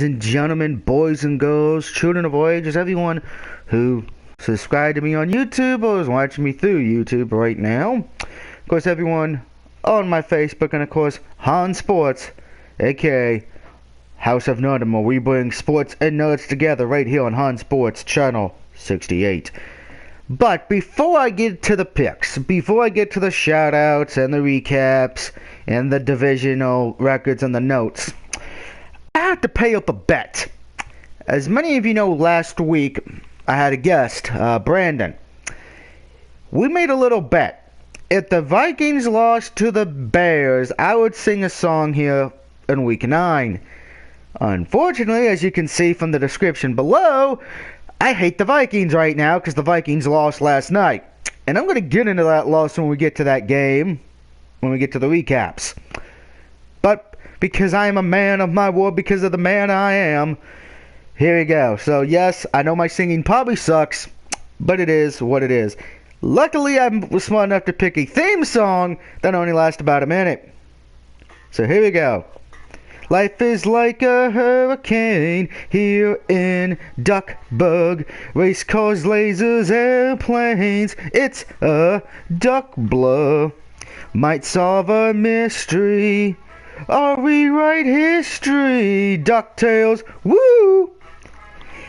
and gentlemen, boys and girls, children of all ages, everyone who subscribed to me on YouTube or is watching me through YouTube right now. Of course, everyone on my Facebook, and of course, Han Sports, aka House of Nerdom, where we bring sports and nerds together right here on Han Sports Channel 68. But before I get to the picks, before I get to the shout-outs and the recaps and the divisional records and the notes, I have to pay up a bet. As many of you know, last week I had a guest, Brandon. We made a little bet. If the Vikings lost to the Bears, I would sing a song here in Week 9. Unfortunately, as you can see from the description below, I hate the Vikings right now because the Vikings lost last night. And I'm going to get into that loss when we get to that game, when we get to the recaps. But because I am a man of my word, because of the man I am, here we go. So yes, I know my singing probably sucks, but it is what it is. Luckily, I was smart enough to pick a theme song that only lasts about a minute. So here we go. Life is like a hurricane here in Duckburg. Race cars, lasers, airplanes. It's a duck blur. Might solve a mystery or rewrite history. DuckTales, woo!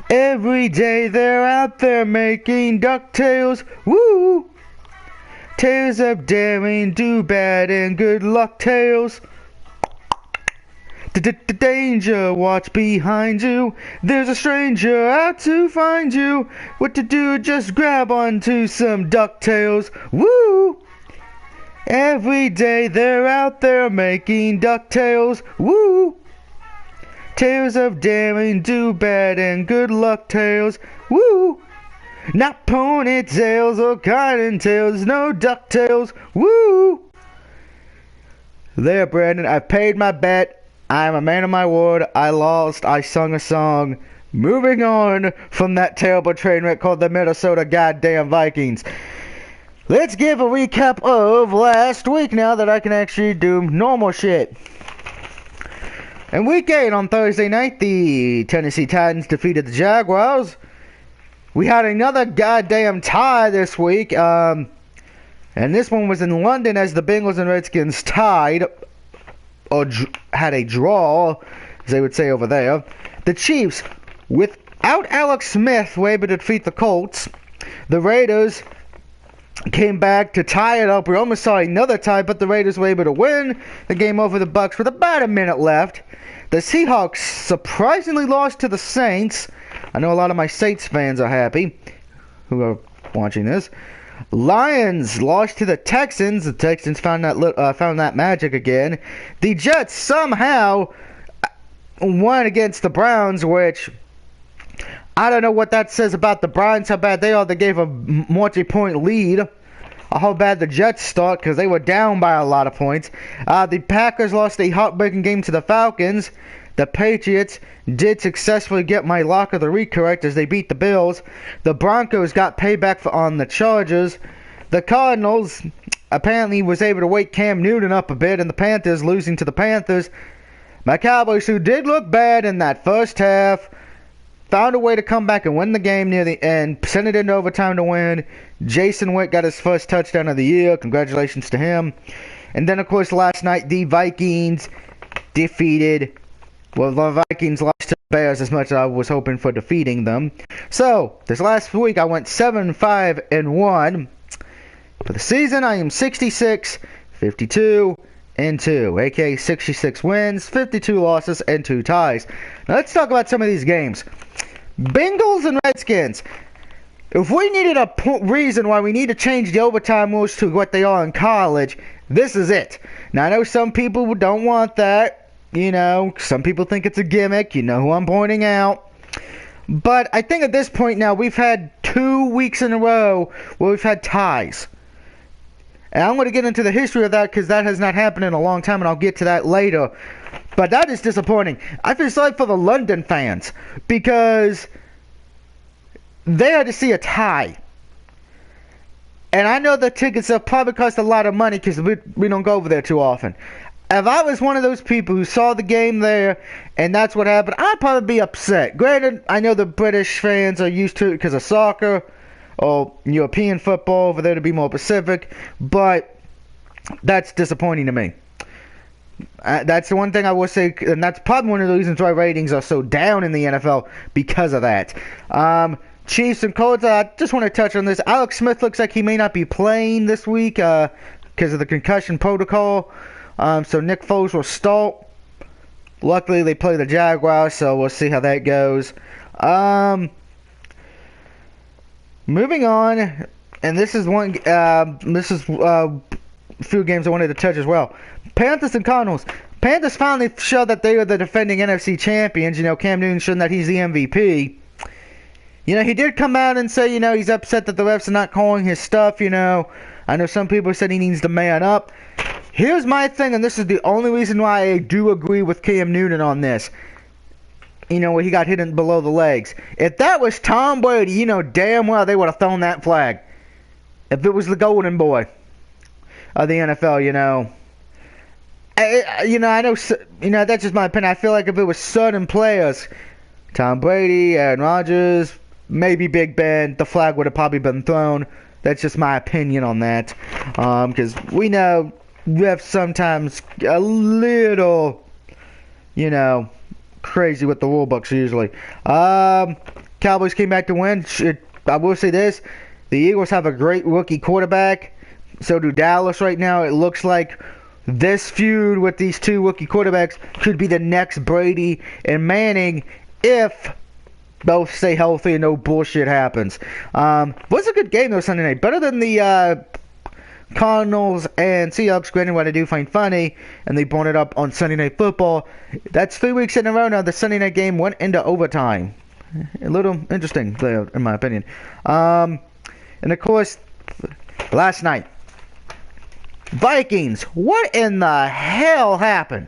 Every day they're out there making DuckTales, woo! Tales of daring, do bad, and good luck tales. Danger, watch behind you. There's a stranger out to find you. What to do? Just grab onto some DuckTales. Woo! Every day they're out there making DuckTales. Woo! Tales of daring, do bad, and good luck tales. Woo! Not ponytails or cottontails, no DuckTales. Woo! There, Brandon, I paid my bet. I'm a man of my word. I lost. I sung a song. Moving on from that terrible train wreck called the Minnesota goddamn Vikings. Let's give a recap of last week now that I can actually do normal shit. In Week 8 on Thursday night, the Tennessee Titans defeated the Jaguars. We had another goddamn tie this week. And this one was in London as the Bengals and Redskins tied. Or had a draw, as they would say over there. The Chiefs, without Alex Smith, were able to defeat the Colts. The Raiders came back to tie it up. We almost saw another tie, but the Raiders were able to win the game over the Bucs with about a minute left. The Seahawks surprisingly lost to the Saints. I know a lot of my Saints fans are happy who are watching this. Lions lost to the Texans. The Texans found that magic again. The Jets somehow won against the Browns, which I don't know what that says about the Browns, how bad they are. They gave a multi-point lead. How bad the Jets start, because they were down by a lot of points. The Packers lost a heartbreaking game to the Falcons. The Patriots did successfully get my lock of the week correct as they beat the Bills. The Broncos got payback on the Chargers. The Cardinals apparently was able to wake Cam Newton up a bit, and the Panthers losing to the Panthers. My Cowboys, who did look bad in that first half, found a way to come back and win the game near the end, sent it into overtime to win. Jason Witt got his first touchdown of the year. Congratulations to him. And then, of course, last night, the Vikings defeated... Well, the Vikings lost to the Bears as much as I was hoping for defeating them. So, this last week I went 7-5-1. For the season, I am 66, 52, and 2. A.k.a. 66 wins, 52 losses, and 2 ties. Now, let's talk about some of these games. Bengals and Redskins. If we needed a reason why we need to change the overtime rules to what they are in college, this is it. Now, I know some people don't want that. You know, some people think it's a gimmick. You know who I'm pointing out. But I think at this point now, we've had 2 weeks in a row where we've had ties. And I'm going to get into the history of that because that has not happened in a long time, and I'll get to that later. But that is disappointing. I feel sorry for the London fans because they had to see a tie. And I know the tickets have probably cost a lot of money because we don't go over there too often. if I was one of those people who saw the game there and that's what happened, I'd probably be upset. Granted, I know the British fans are used to it because of soccer or European football, for there to be more Pacific, but that's disappointing to me. That's the one thing I will say, and that's probably one of the reasons why ratings are so down in the NFL, because of that. Chiefs and Colts, I just want to touch on this. Alex Smith looks like he may not be playing this week because of the concussion protocol. So Nick Foles will start. Luckily, they play the Jaguars, so we'll see how that goes. Moving on, and this is a few games I wanted to touch as well. Panthers and Cardinals. Panthers finally showed that they are the defending NFC champions. Cam Newton showing that he's the MVP. He did come out and say, he's upset that the refs are not calling his stuff. I know some people said he needs to man up. Here's my thing, and this is the only reason why I do agree with Cam Newton on this. Where he got hit in below the legs. If that was Tom Brady, damn well they would have thrown that flag. If it was the golden boy of the NFL, I know, that's just my opinion. I feel like if it was certain players, Tom Brady, Aaron Rodgers, maybe Big Ben, the flag would have probably been thrown. That's just my opinion on that. Because we know refs sometimes a little, crazy with the rule books usually. Cowboys came back to win. I will say this. The Eagles have a great rookie quarterback. So do Dallas right now. It looks like this feud with these two rookie quarterbacks could be the next Brady and Manning if both stay healthy and no bullshit happens. Was a good game though Sunday night. Better than the Cardinals and Seahawks. Granted, what I do find funny, and they brought it up on Sunday Night Football. That's 3 weeks in a row now. The Sunday night game went into overtime. A little interesting there, in my opinion. And of course, last night, Vikings. What in the hell happened?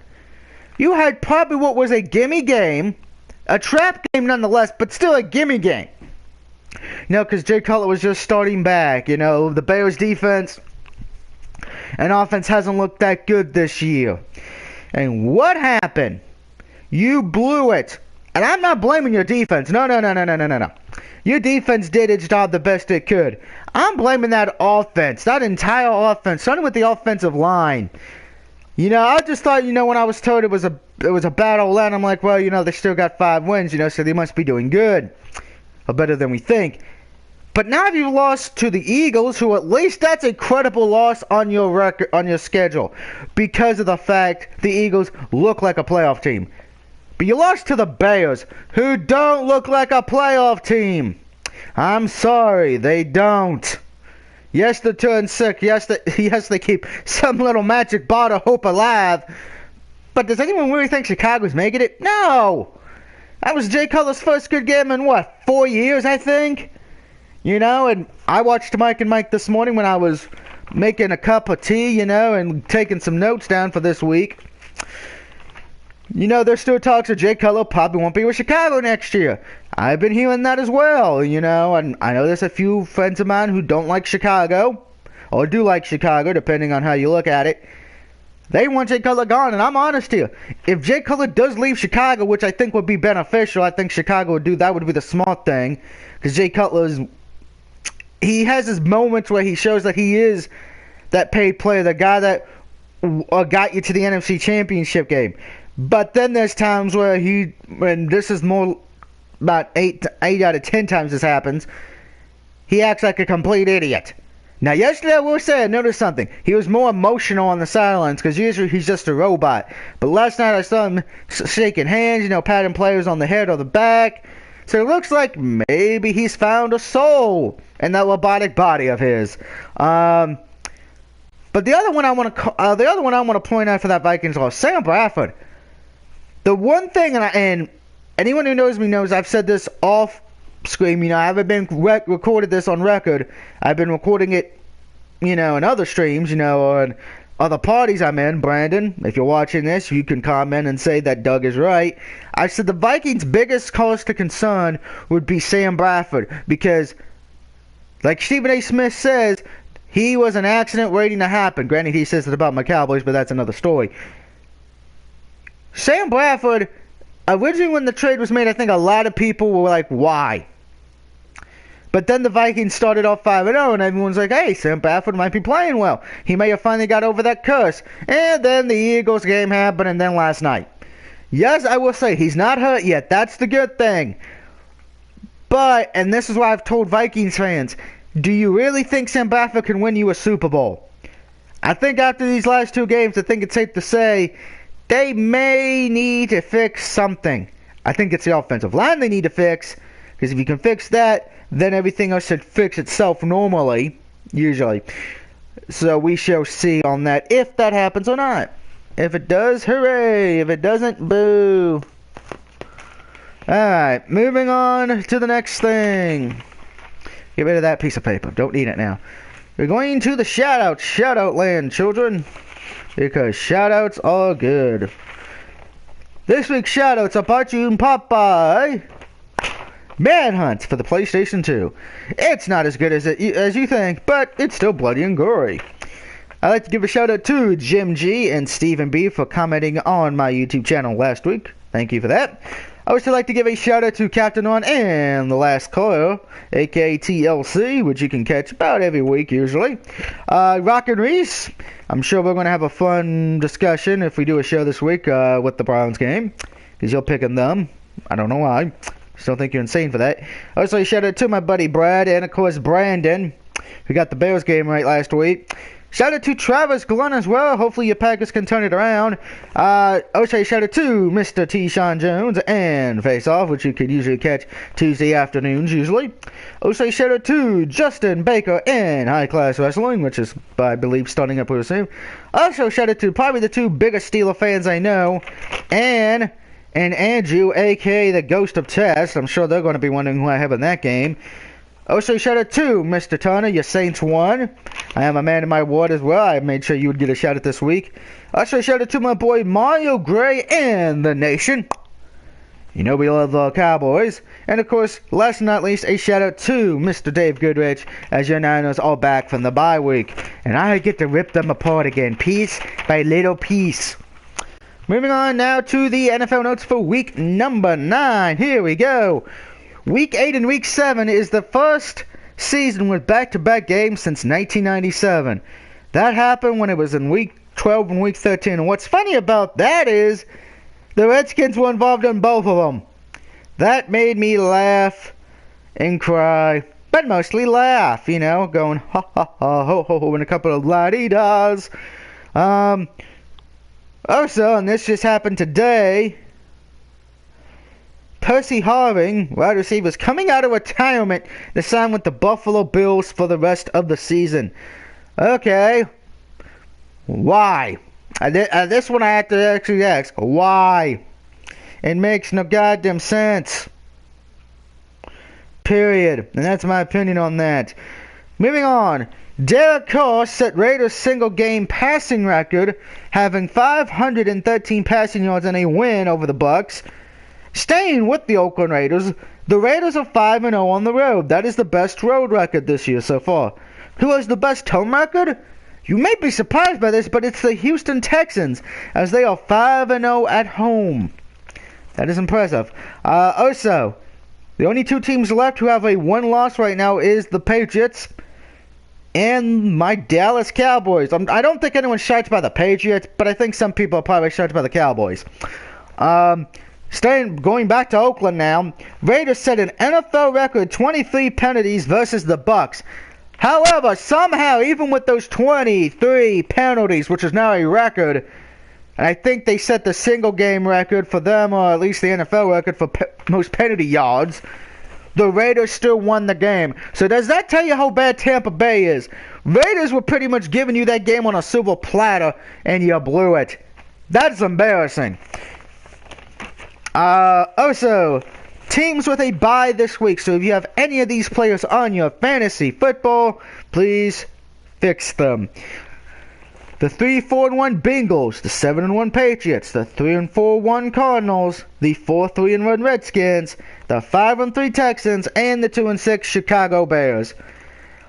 You had probably what was a gimme game, a trap game nonetheless, but still a gimme game. Because Jay Cutler was just starting back. The Bears defense and offense hasn't looked that good this year. And what happened? You blew it. And I'm not blaming your defense. No. Your defense did its job the best it could. I'm blaming that offense, that entire offense, starting with the offensive line. I just thought, when I was told it was a bad old line, I'm like, well, they still got 5 wins, so they must be doing good, or better than we think. But now you've lost to the Eagles, who at least that's a credible loss on your record, on your schedule, because of the fact the Eagles look like a playoff team. But you lost to the Bears, who don't look like a playoff team. I'm sorry, they don't. Yes, they're turning sick. Yes, they keep some little magic bar of hope alive. But does anyone really think Chicago's making it? No. That was Jay Cutler's first good game in 4 years, I think? And I watched Mike and Mike this morning when I was making a cup of tea, and taking some notes down for this week. There's still talks of Jay Cutler probably won't be with Chicago next year. I've been hearing that as well, and I know there's a few friends of mine who don't like Chicago, or do like Chicago, depending on how you look at it. They want Jay Cutler gone, and I'm honest here. If Jay Cutler does leave Chicago, which I think would be beneficial, I think Chicago would do that, would be the smart thing, because Jay Cutler he has his moments where he shows that he is that paid player, the guy that got you to the NFC Championship game. But then there's times where when this is more about 8 out of 10 times this happens, he acts like a complete idiot. Now, yesterday I will say I noticed something. He was more emotional on the sidelines because usually he's just a robot. But last night I saw him shaking hands, patting players on the head or the back. So it looks like maybe he's found a soul in that robotic body of his. But the other one I want to point out for that Vikings loss, Sam Bradford. The one thing, and anyone who knows me knows I've said this off screen. I haven't been recorded this on record. I've been recording it, in other streams, on other parties I'm in. Brandon, if you're watching this, you can comment and say that Doug is right. I said the Vikings' biggest cause to concern would be Sam Bradford because, like Stephen A. Smith says, he was an accident waiting to happen. Granted, he says it about my Cowboys, but that's another story. Sam Bradford, originally when the trade was made, I think a lot of people were like, why? But then the Vikings started off 5-0, and everyone's like, hey, Sam Bradford might be playing well. He may have finally got over that curse. And then the Eagles game happened, and then last night. Yes, I will say, he's not hurt yet. That's the good thing. But, and this is why I've told Vikings fans, do you really think Sam Bradford can win you a Super Bowl? I think after these last two games, I think it's safe to say they may need to fix something. I think it's the offensive line they need to fix, because if you can fix that, then everything else should fix itself normally, usually. So we shall see on that, if that happens or not. If it does, hooray! If it doesn't, boo! Alright, moving on to the next thing. Get rid of that piece of paper. Don't need it now. We're going to the shout-out. Shout-out land, children. Because shout-outs are good. This week's shout-outs are brought to you in part by Manhunt for the PlayStation 2. It's not as good as you think, but it's still bloody and gory. I'd like to give a shout-out to Jim G and Stephen B for commenting on my YouTube channel last week. Thank you for that. I would also like to give a shout out to Captain On and The Last Caller, aka TLC, which you can catch about every week usually. Rock and Reese, I'm sure we're going to have a fun discussion if we do a show this week with the Browns game, because you're picking them. I don't know why. Still think you're insane for that. Also, a shout out to my buddy Brad and of course Brandon, who got the Bears game right last week. Shout out to Travis Glenn as well. Hopefully your Packers can turn it around. Also, shout out to Mr. T. Sean Jones and Face Off, which you could usually catch Tuesday afternoons usually. Also, shout out to Justin Baker and High Class Wrestling, which is, I believe, starting up pretty soon. Also, shout out to probably the two biggest Steeler fans I know, and Andrew, a.k.a. the Ghost of Test. I'm sure they're going to be wondering who I have in that game. Also, shout out to Mr. Turner, your Saints won. I am a man in my ward as well. I made sure you would get a shout out this week. Also, shout out to my boy Mario Gray and the Nation. You know we love the Cowboys. And of course, last but not least, a shout out to Mr. Dave Goodrich, as your Niners are back from the bye week. And I get to rip them apart again, piece by little piece. Moving on now to the NFL notes for week number 9. Here we go. Week 8 and Week 7 is the first season with back-to-back games since 1997. That happened when it was in Week 12 and Week 13. And what's funny about that is the Redskins were involved in both of them. That made me laugh and cry, but mostly laugh, you know, going ha ha ha ho ho ho and a couple of la-dee-das. Also, and this just happened today, Percy Harvin, wide receiver, is coming out of retirement to sign with the Buffalo Bills for the rest of the season. Okay. Why? This one I have to actually ask. Why? It makes no goddamn sense. Period. And that's my opinion on that. Moving on. Derek Carr set Raiders' single-game passing record, having 513 passing yards in a win over the Bucs. Staying with the Oakland Raiders, the Raiders are 5-0 on the road. That is the best road record this year so far. Who has the best home record? You may be surprised by this, but it's the Houston Texans, as they are 5-0 at home. That is impressive. Also, the only two teams left who have a one loss right now is the Patriots and my Dallas Cowboys. I don't think anyone's shocked by the Patriots, but I think some people are probably shocked by the Cowboys. Going back to Oakland now, Raiders set an NFL record 23 penalties versus the Bucs. However, somehow, even with those 23 penalties, which is now a record, and I think they set the single game record for them, or at least the NFL record for most penalty yards, the Raiders still won the game. So does that tell you how bad Tampa Bay is? Raiders were pretty much giving you that game on a silver platter, and you blew it. That's embarrassing. Also, teams with a bye this week. So if you have any of these players on your fantasy football, please fix them. The 3-4-1 Bengals, the 7-1 Patriots, the 3-4-1 Cardinals, the 4-3-1 Redskins, the 5-3 Texans, and the 2-6 Chicago Bears.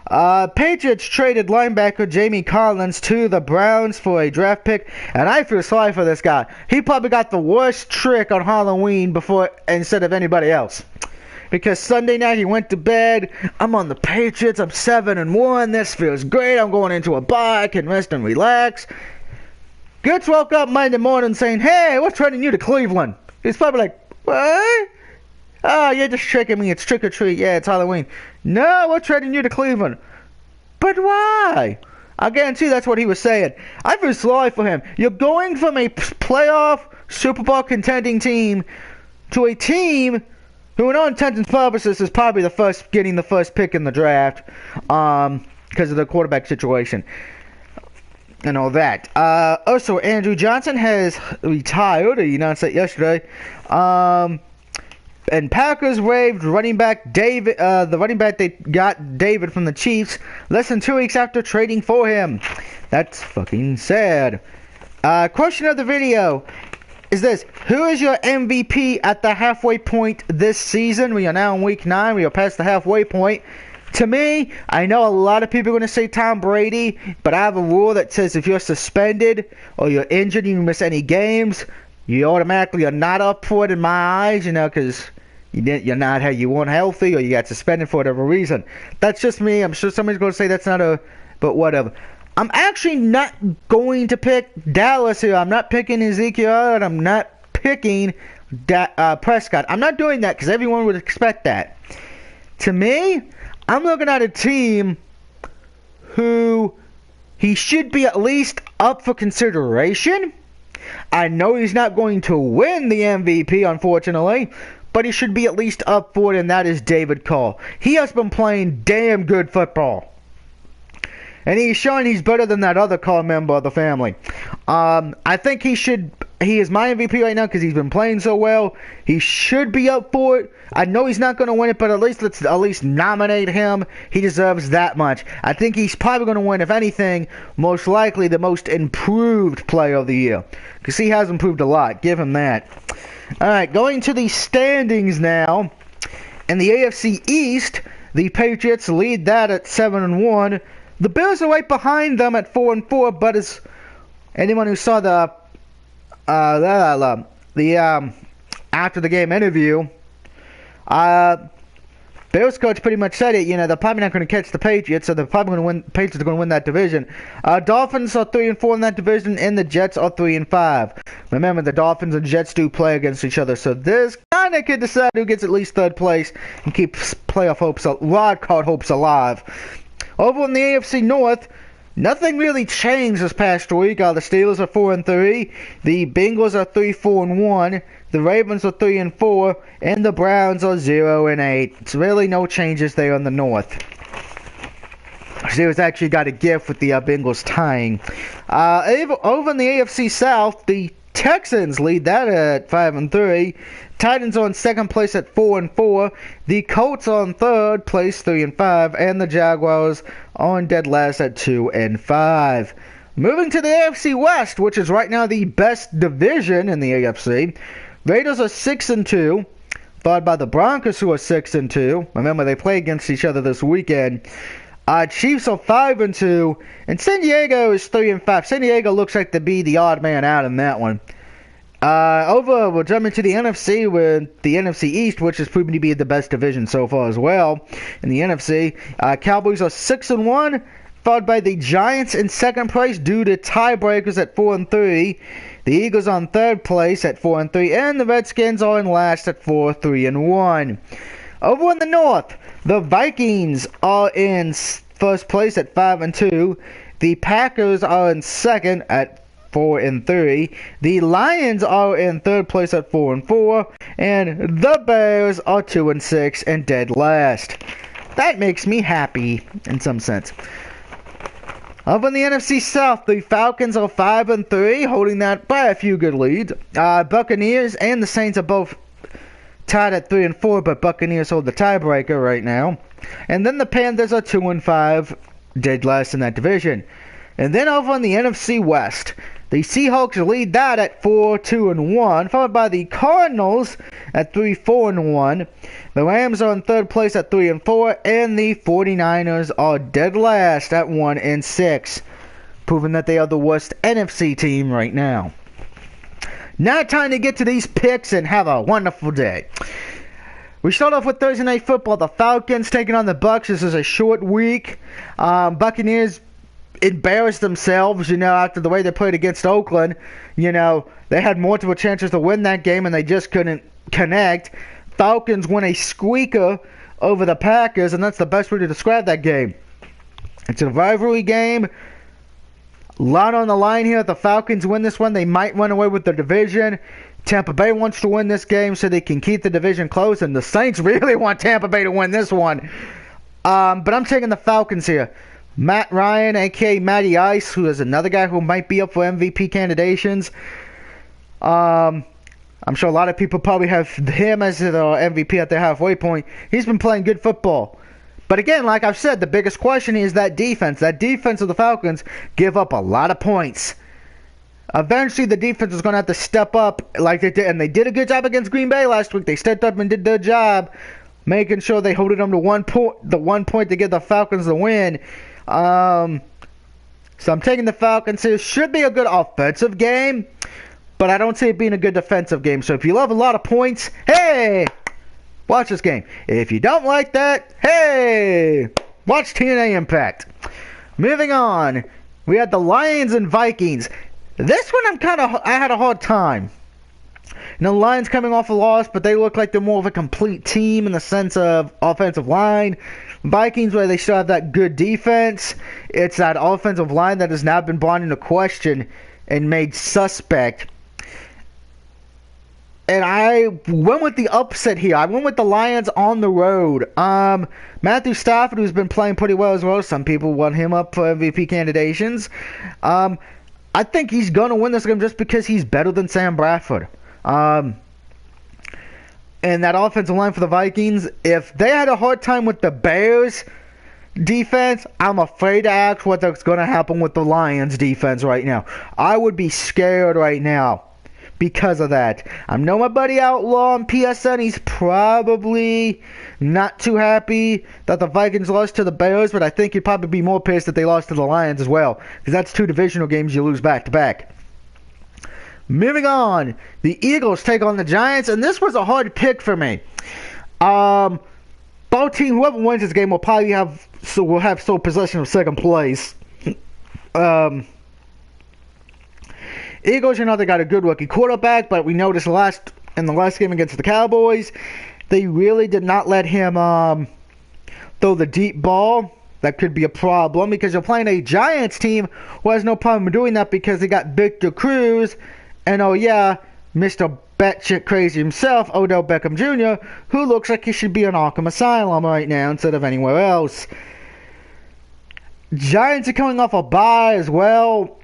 Patriots traded linebacker Jamie Collins to the Browns for a draft pick, and I feel sorry for this guy. He probably got the worst trick on Halloween instead of anybody else. Because Sunday night he went to bed. I'm on the Patriots. I'm 7-1. This feels great. I'm going into a bar. I can rest and relax. Goods woke up Monday morning saying, "Hey, what's trading you to Cleveland?" He's probably like, "What? Oh, you're just tricking me. It's trick or treat. Yeah, it's Halloween." "No, we're trading you to Cleveland." "But why?" I guarantee that's what he was saying. I feel sorry for him. You're going from a playoff Super Bowl contending team to a team who, in all intents and purposes, is probably getting the first pick in the draft because of the quarterback situation and all that. Also, Andrew Johnson has retired. He announced that yesterday. And Packers waived running back David, the running back they got, David, from the Chiefs, less than 2 weeks after trading for him. That's fucking sad. Question of the video is this: who is your MVP at the halfway point this season? We are now in week 9. We are past the halfway point. To me, I know a lot of people are going to say Tom Brady, but I have a rule that says if you're suspended or you're injured and you miss any games, you automatically are not up for it in my eyes, because you're not you weren't healthy or you got suspended for whatever reason. That's just me. I'm sure somebody's going to say that's not but whatever. I'm actually not going to pick Dallas here. I'm not picking Ezekiel, and I'm not picking Prescott. I'm not doing that because everyone would expect that. To me, I'm looking at a team who he should be at least up for consideration. I know he's not going to win the MVP, unfortunately, but he should be at least up for it, and that is David Carr. He has been playing damn good football. And he's showing he's better than that other Carr member of the family. I think he is my MVP right now because he's been playing so well. He should be up for it. I know he's not going to win it, but let's at least nominate him. He deserves that much. I think he's probably going to win, if anything, most likely the most improved player of the year. Because he has improved a lot. Give him that. Alright, going to the standings now. In the AFC East, the Patriots lead that at 7-1. The Bills are right behind them at 4-4, but as anyone who saw the after the game interview, Bills coach pretty much said it. They're probably not going to catch the Patriots, so they're probably going to win. Patriots are going to win that division. Dolphins are 3-4 in that division, and the Jets are 3-5. Remember, the Dolphins and Jets do play against each other, so this kind of could decide who gets at least third place and keeps playoff hopes, wild card hopes alive. Over in the AFC North, nothing really changed this past week. The Steelers are 4-3, the Bengals are 3-4-1, the Ravens are 3-4, and the Browns are 0-8. It's really no changes there in the North. Steelers actually got a gift with the Bengals tying. Over in the AFC South, the Texans lead that at 5-3. Titans are in second place at 4-4. The Colts are in third place, 3-5, and the Jaguars are in dead last at 2-5. Moving to the AFC West, which is right now the best division in the AFC. Raiders are 6-2, followed by the Broncos, who are 6-2. Remember, they play against each other this weekend. Chiefs are 5-2, and San Diego is 3-5. San Diego looks like to be the odd man out in that one. We're jumping to the NFC with the NFC East, which has proven to be the best division so far as well. In the NFC, Cowboys are 6-1, followed by the Giants in second place due to tiebreakers at 4-3. The Eagles on third place at 4-3, and the Redskins are in last at 4-3-1. Over in the North, the Vikings are in first place at 5-2. The Packers are in second at 4-3. The Lions are in third place at 4-4, and the Bears are 2-6 and dead last. That makes me happy in some sense. Up in the NFC South, the Falcons are 5-3, holding that by a few good leads. Buccaneers and the Saints are both tied at 3-4, but Buccaneers hold the tiebreaker right now. And then the Panthers are 2-5, dead last in that division. And then over on the NFC West, The Seahawks lead that at 4-2-1, followed by the Cardinals at 3-4-1. The Rams are in third place at 3-4, and the 49ers are dead last at 1-6, proving that they are the worst NFC team right now. Now time to get to these picks and have a wonderful day. We start off with Thursday Night Football. The Falcons taking on the Bucs. This is a short week. Buccaneers embarrassed themselves, after the way they played against Oakland. They had multiple chances to win that game and they just couldn't connect. Falcons win a squeaker over the Packers, and that's the best way to describe that game. It's a rivalry game. A lot on the line here. If the Falcons win this one, they might run away with the division. Tampa Bay wants to win this game so they can keep the division close, and the Saints really want Tampa Bay to win this one. But I'm taking the Falcons here. Matt Ryan, a.k.a. Matty Ice, who is another guy who might be up for MVP candidations. I'm sure a lot of people probably have him as their MVP at their halfway point. He's been playing good football. But again, like I've said, the biggest question is that defense. That defense of the Falcons give up a lot of points. Eventually, the defense is going to have to step up like they did. And they did a good job against Green Bay last week. They stepped up and did their job, making sure they holded them to the 1 point to give the Falcons the win. So I'm taking the Falcons here. Should be a good offensive game, but I don't see it being a good defensive game. So if you love a lot of points, hey, watch this game. If you don't like that, hey, watch TNA Impact. Moving on, we had the Lions and Vikings. This one I had a hard time. The Lions coming off a loss, but they look like they're more of a complete team in the sense of offensive line. Vikings, where they still have that good defense, it's that offensive line that has now been brought into question and made suspect. And I went with the upset here. I went with the Lions on the road. Matthew Stafford, who's been playing pretty well as well. Some people want him up for MVP candidations. I think he's going to win this game just because he's better than Sam Bradford. And that offensive line for the Vikings, if they had a hard time with the Bears defense, I'm afraid to ask what's going to happen with the Lions defense right now. I would be scared right now because of that. I know my buddy Outlaw on PSN, he's probably not too happy that the Vikings lost to the Bears, but I think he'd probably be more pissed that they lost to the Lions as well, because that's two divisional games you lose back to back. Moving on, the Eagles take on the Giants, and this was a hard pick for me. Both teams, whoever wins this game will probably have sole possession of second place. Eagles, they got a good rookie quarterback, but we noticed in the last game against the Cowboys, they really did not let him throw the deep ball. That could be a problem because you're playing a Giants team who has no problem doing that because they got Victor Cruz and, oh yeah, Mr. batshit crazy himself, Odell Beckham Jr., who looks like he should be in Arkham Asylum right now instead of anywhere else. Giants are coming off a bye as well.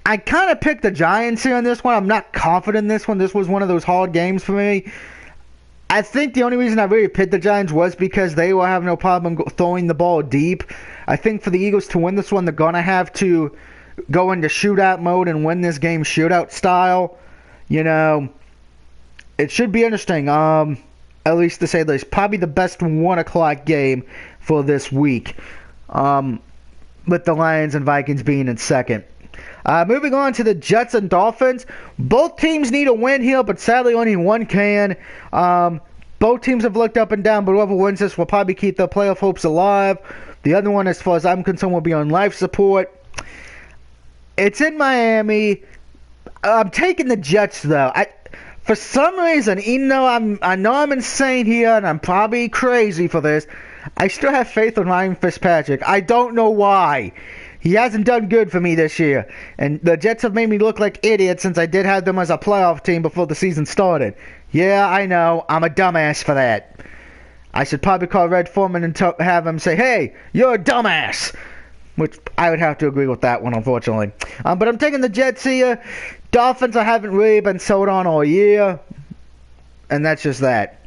I kind of picked the Giants here in this one. I'm not confident in this one. This was one of those hard games for me. I think the only reason I really picked the Giants was because they will have no problem throwing the ball deep. I think for the Eagles to win this one, they're going to have to go into shootout mode and win this game shootout style. It should be interesting. At least to say the least. Probably the best 1 o'clock game for this week. With the Lions and Vikings being in second. Moving on to the Jets and Dolphins. Both teams need a win here, but sadly only one can. Both teams have looked up and down, but whoever wins this will probably keep their playoff hopes alive. The other one, as far as I'm concerned, will be on life support. It's in Miami. I'm taking the Jets, though. For some reason, I know I'm insane here, and I'm probably crazy for this. I still have faith in Ryan Fitzpatrick. I don't know why. He hasn't done good for me this year. And the Jets have made me look like idiots since I did have them as a playoff team before the season started. Yeah, I know. I'm a dumbass for that. I should probably call Red Foreman and have him say, hey, you're a dumbass. Which I would have to agree with that one, unfortunately. But I'm taking the Jets here. Dolphins I haven't really been sold on all year. And that's just that.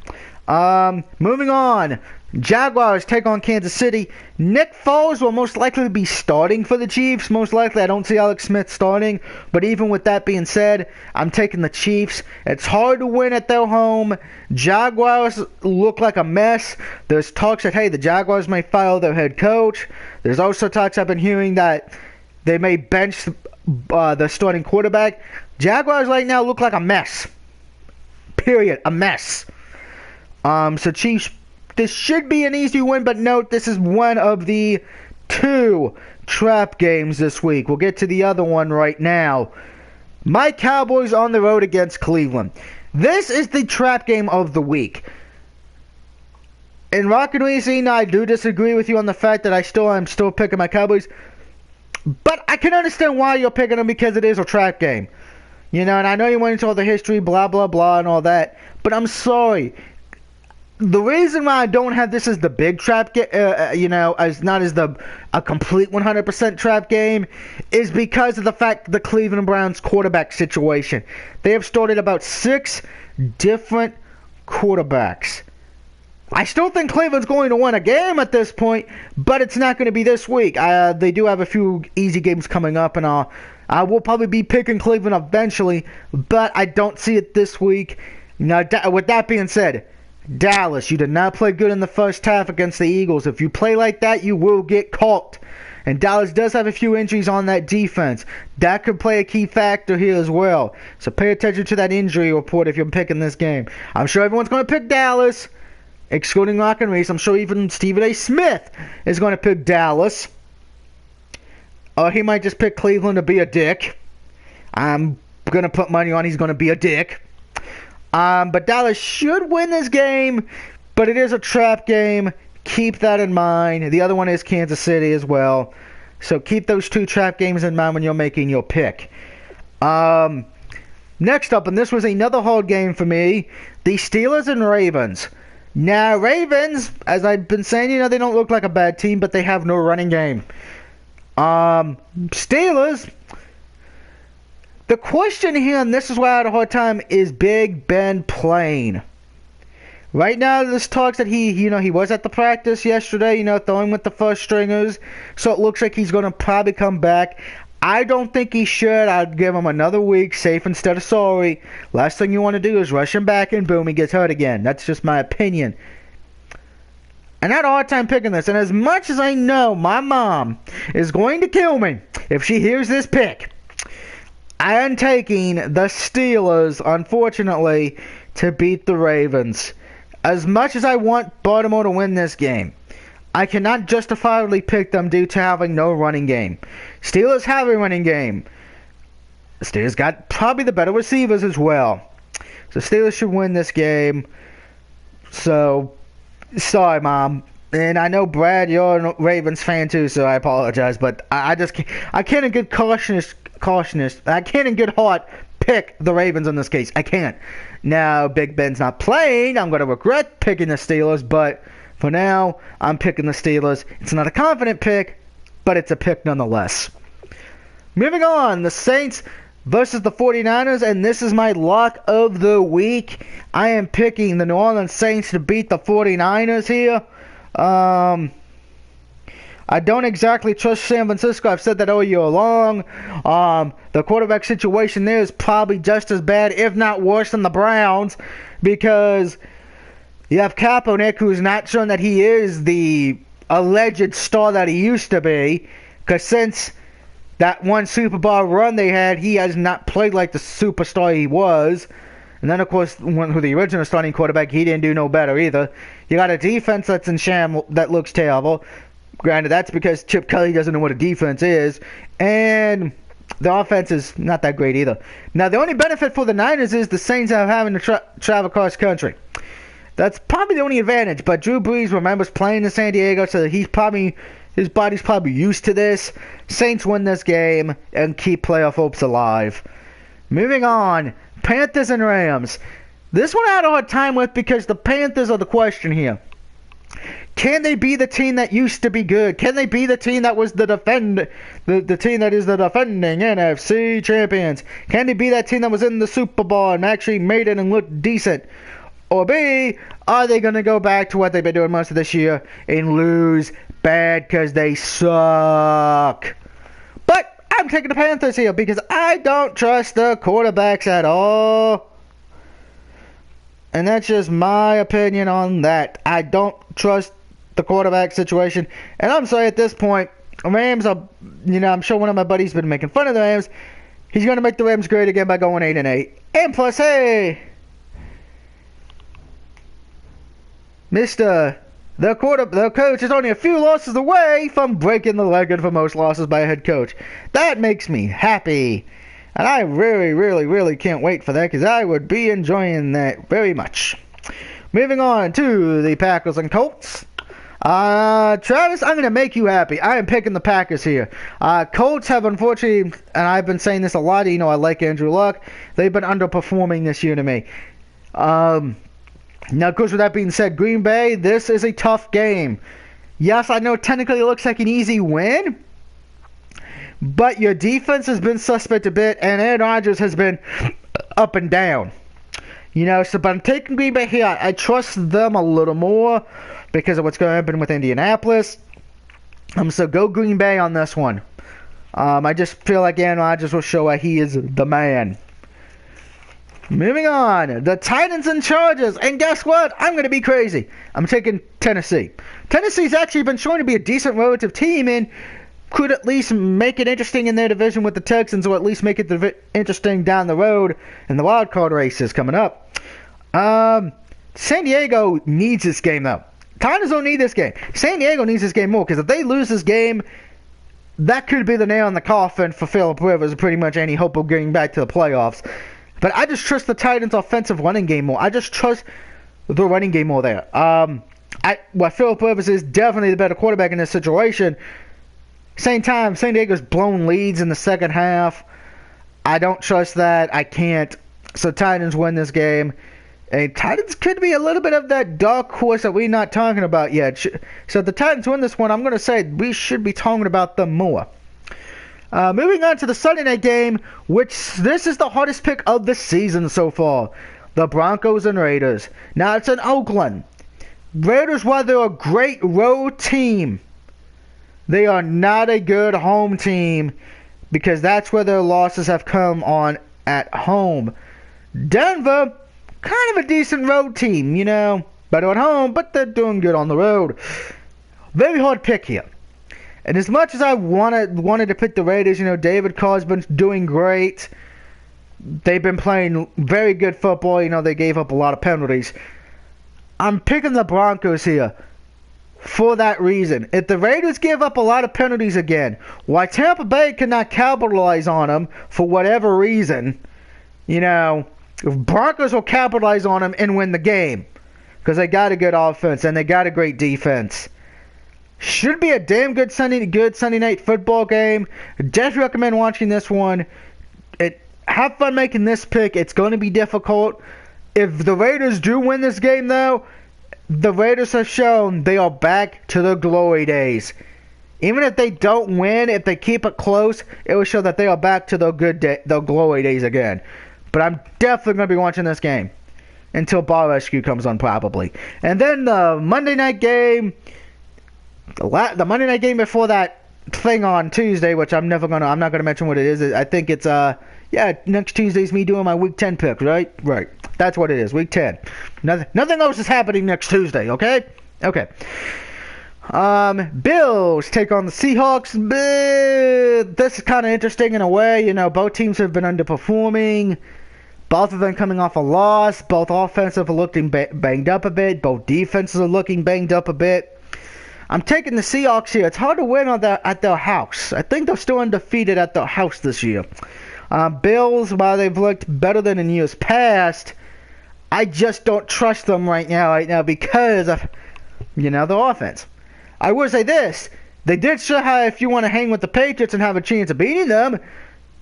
Moving on. Jaguars take on Kansas City. Nick Foles will most likely be starting for the Chiefs. Most likely, I don't see Alex Smith starting. But even with that being said, I'm taking the Chiefs. It's hard to win at their home. Jaguars look like a mess. There's talks that, hey, the Jaguars may fire their head coach. There's also talks I've been hearing that they may bench the starting quarterback. Jaguars right now look like a mess. Period. A mess. So Chiefs, this should be an easy win, but note this is one of the 2 trap games this week. We'll get to the other one right now. My Cowboys on the road against Cleveland. This is the trap game of the week. In Rock and Racing, I do disagree with you on the fact that I'm still picking my Cowboys. But I can understand why you're picking them, because it is a trap game. You know, and I know you went into all the history, blah, blah, blah, and all that. But I'm sorry. The reason why I don't have this as the big trap game, as not as a complete 100% trap game, is because of the fact the Cleveland Browns quarterback situation. They have started about 6 different quarterbacks. I still think Cleveland's going to win a game at this point, but it's not going to be this week. They do have a few easy games coming up, and I will probably be picking Cleveland eventually, but I don't see it this week. Now, with that being said, Dallas, you did not play good in the first half against the Eagles. If you play like that, you will get caught. And Dallas does have a few injuries on that defense. That could play a key factor here as well. So pay attention to that injury report if you're picking this game. I'm sure everyone's going to pick Dallas, excluding Rock and Reese. I'm sure even Stephen A. Smith is going to pick Dallas. Or he might just pick Cleveland to be a dick. I'm going to put money on he's going to be a dick. But Dallas should win this game, but it is a trap game. Keep that in mind. The other one is Kansas City as well. So keep those 2 trap games in mind when you're making your pick. Next up, and this was another hard game for me, the Steelers and Ravens. Now, Ravens, as I've been saying, they don't look like a bad team, but they have no running game. Steelers, the question here, and this is why I had a hard time, is Big Ben playing? Right now, there's talks that he was at the practice yesterday, throwing with the first stringers, so it looks like he's going to probably come back. I don't think he should. I'd give him another week, safe instead of sorry. Last thing you want to do is rush him back and boom, he gets hurt again. That's just my opinion. And I had a hard time picking this, and as much as I know my mom is going to kill me if she hears this pick, I am taking the Steelers, unfortunately, to beat the Ravens. As much as I want Baltimore to win this game, I cannot justifiably pick them due to having no running game. Steelers have a running game. The Steelers got probably the better receivers as well. So Steelers should win this game. So, sorry, Mom. And I know, Brad, you're a Ravens fan too, so I apologize. But I just can't. I can't in good cautious. I can't in good heart pick the Ravens in this case. I can't. Now, Big Ben's not playing. I'm going to regret picking the Steelers, but for now, I'm picking the Steelers. It's not a confident pick, but it's a pick nonetheless. Moving on, the Saints versus the 49ers, and this is my lock of the week. I am picking the New Orleans Saints to beat the 49ers here. I don't exactly trust San Francisco. I've said that all year long. The quarterback situation there is probably just as bad, if not worse, than the Browns, because you have Kaepernick, who's not shown that he is the alleged star that he used to be, because since that one Super Bowl run they had, he has not played like the superstar he was. And then, of course, who the original starting quarterback, he didn't do no better either. You got a defense that's in sham that looks terrible. Granted, that's because Chip Kelly doesn't know what a defense is. And the offense is not that great either. Now, the only benefit for the Niners is the Saints are having to travel across country. That's probably the only advantage. But Drew Brees remembers playing in San Diego, so his body's probably used to this. Saints win this game and keep playoff hopes alive. Moving on, Panthers and Rams. This one I had a hard time with because the Panthers are the question here. Can they be the team that used to be good? Can they be the team that was the team that is the defending NFC champions? Can they be that team that was in the Super Bowl and actually made it and looked decent? Or B, are they going to go back to what they've been doing most of this year and lose bad because they suck? But I'm taking the Panthers here because I don't trust the quarterbacks at all. And that's just my opinion on that. I don't trust the quarterback situation. And I'm sorry, at this point, Rams are, I'm sure one of my buddies has been making fun of the Rams. He's going to make the Rams great again by going 8-8. And plus, hey, the coach is only a few losses away from breaking the record for most losses by a head coach. That makes me happy. And I really, really, really can't wait for that because I would be enjoying that very much. Moving on to the Packers and Colts. Travis, I'm going to make you happy. I am picking the Packers here. Colts have unfortunately, and I've been saying this a lot, I like Andrew Luck. They've been underperforming this year to me. Now, of course, with that being said, Green Bay, this is a tough game. Yes, I know technically it looks like an easy win, but your defense has been suspect a bit, and Aaron Rodgers has been up and down. But I'm taking Green Bay here. I trust them a little more because of what's going to happen with Indianapolis. So go Green Bay on this one. I just feel like Aaron Rodgers will show why he is the man. Moving on, the Titans and Chargers, and guess what? I'm going to be crazy. I'm taking Tennessee. Tennessee's actually been shown to be a decent relative team and could at least make it interesting in their division with the Texans, or at least make it interesting down the road in the wild card races coming up. San Diego needs this game, though. Titans don't need this game. San Diego needs this game more, because if they lose this game, that could be the nail in the coffin for Phillip Rivers and pretty much any hope of getting back to the playoffs. But I just trust the Titans' offensive running game more. I just trust the running game more there. Phillip Rivers is definitely the better quarterback in this situation. Same time, San Diego's blown leads in the second half. I don't trust that. I can't. So Titans win this game. And Titans could be a little bit of that dark horse that we're not talking about yet. So if the Titans win this one, I'm going to say we should be talking about them more. Moving on to the Sunday night game, which this is the hardest pick of the season so far. The Broncos and Raiders. Now it's in Oakland. Raiders, while they're a great road team, they are not a good home team because that's where their losses have come on at home. Denver, kind of a decent road team, better at home, but they're doing good on the road. Very hard pick here. And as much as I wanted to pick the Raiders, David Carr's been doing great. They've been playing very good football. They gave up a lot of penalties. I'm picking the Broncos here for that reason. If the Raiders give up a lot of penalties again, why Tampa Bay cannot capitalize on them for whatever reason, Broncos will capitalize on them and win the game because they got a good offense and they got a great defense. Should be a damn good Sunday night football game. Definitely recommend watching this one. Have fun making this pick. It's going to be difficult. If the Raiders do win this game, though, the Raiders have shown they are back to their glory days. Even if they don't win, if they keep it close, it will show that they are back to their glory days again. But I'm definitely going to be watching this game until Bar Rescue comes on, probably. And then the Monday night game. The Monday night game before that thing on Tuesday, which I'm not gonna mention what it is. I think it's next Tuesday's me doing my Week 10 pick, right? Right. That's what it is. Week 10. Nothing else is happening next Tuesday. Okay. Okay. Bills take on the Seahawks. This is kind of interesting in a way. Both teams have been underperforming. Both of them coming off a loss. Both offensive are looking banged up a bit. Both defenses are looking banged up a bit. I'm taking the Seahawks here. It's hard to win at their house. I think they're still undefeated at their house this year. Bills, while they've looked better than in years past, I just don't trust them right now because of, their offense. I will say this. They did show how if you want to hang with the Patriots and have a chance of beating them,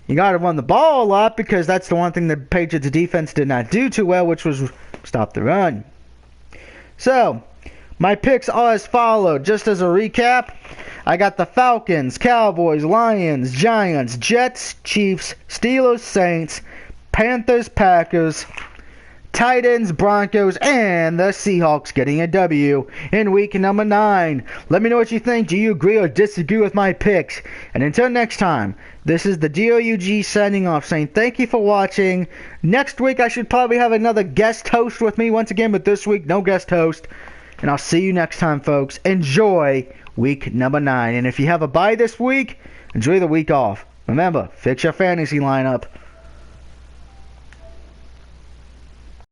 you got to run the ball a lot because that's the one thing the Patriots defense did not do too well, which was stop the run. So, my picks are as followed. Just as a recap, I got the Falcons, Cowboys, Lions, Giants, Jets, Chiefs, Steelers, Saints, Panthers, Packers, Titans, Broncos, and the Seahawks getting a W in week number 9. Let me know what you think. Do you agree or disagree with my picks? And until next time, this is the DOUG signing off, saying thank you for watching. Next week, I should probably have another guest host with me once again, but this week, no guest host. And I'll see you next time, folks. Enjoy week number 9. And if you have a bye this week, enjoy the week off. Remember, fix your fantasy lineup.